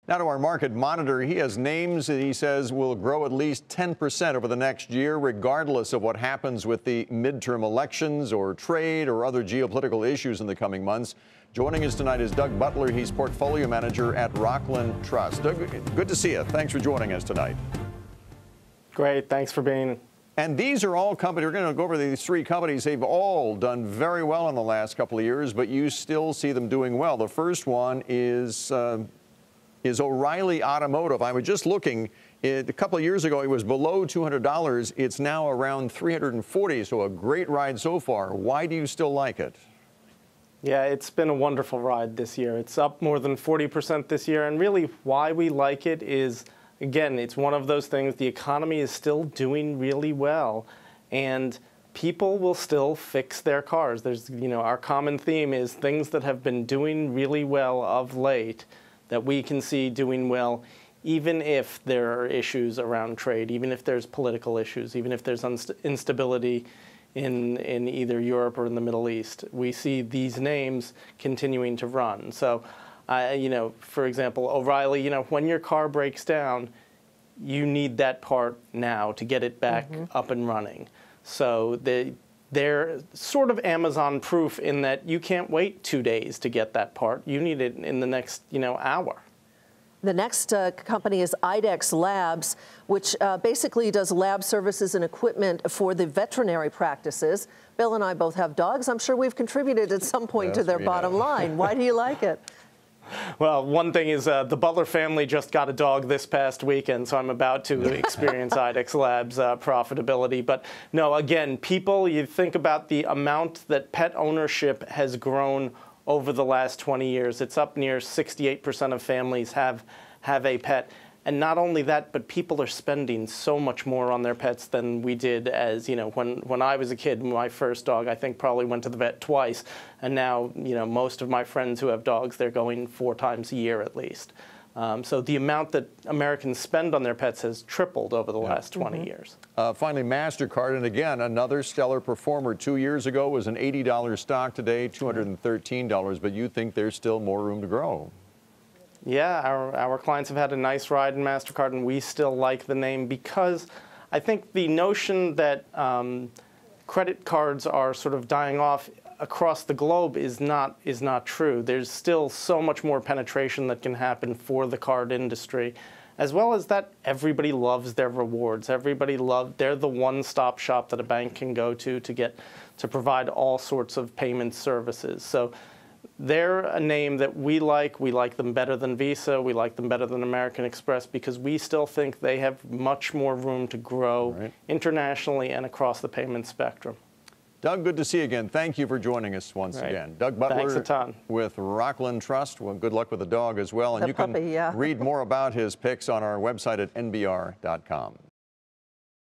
Now to our market monitor. He has names that he says will grow at least 10% over the next year, regardless of what happens with the midterm elections or trade or other geopolitical issues in the coming months. Joining us tonight is Doug Butler. He's portfolio manager at Rockland Trust. Doug, good to see you. Thanks for joining us tonight. Great. Thanks for being. And these are all companies. We're going to go over these three companies. They've all done very well in the last couple of years, but you still see them doing well. The first one is O'Reilly Automotive. I was just looking. A couple of years ago, it was below $200. It's now around $340, so a great ride so far. Why do you still like it? Yeah, it's been a wonderful ride this year. It's up more than 40% this year, and really why we like it is, again, it's one of those things. The economy is still doing really well, and people will still fix their cars. There's, our common theme is things that have been doing really well of late that we can see doing well, even if there are issues around trade, even if there's political issues, even if there's instability in either Europe or in the Middle East. We see these names continuing to run. So, for example, O'Reilly, when your car breaks down, you need that part now to get it back up and running. So they're sort of Amazon-proof in that you can't wait 2 days to get that part. You need it in the next, hour. The next company is IDEX Labs, which basically does lab services and equipment for the veterinary practices. Bill and I both have dogs. I'm sure we've contributed at some point to their bottom line. Why do you like it? Well, one thing is the Butler family just got a dog this past weekend, so I'm about to experience IDEX Labs profitability. But no, again, you think about the amount that pet ownership has grown over the last 20 years. It's up near 68% of families have a pet. And not only that, but people are spending so much more on their pets than we did as, when I was a kid. My first dog, I think, probably went to the vet twice. And now, most of my friends who have dogs, they're going 4 times a year at least. So the amount that Americans spend on their pets has tripled over the last 20 years. Finally, MasterCard, and again, another stellar performer. 2 years ago was an $80 stock, today $213, but you think there's still more room to grow. Yeah, our clients have had a nice ride in MasterCard, and we still like the name because I think the notion that credit cards are sort of dying off across the globe is not true. There's still so much more penetration that can happen for the card industry, as well as that everybody loves their rewards. They're the one-stop shop that a bank can go to provide all sorts of payment services. So they're a name that we like. We like them better than Visa. We like them better than American Express because we still think they have much more room to grow internationally and across the payment spectrum. Doug, good to see you again. Thank you for joining us once again. Doug Butler, thanks a ton. With Rockland Trust. Well, good luck with the dog as well. And you can read more about his picks on our website at nbr.com.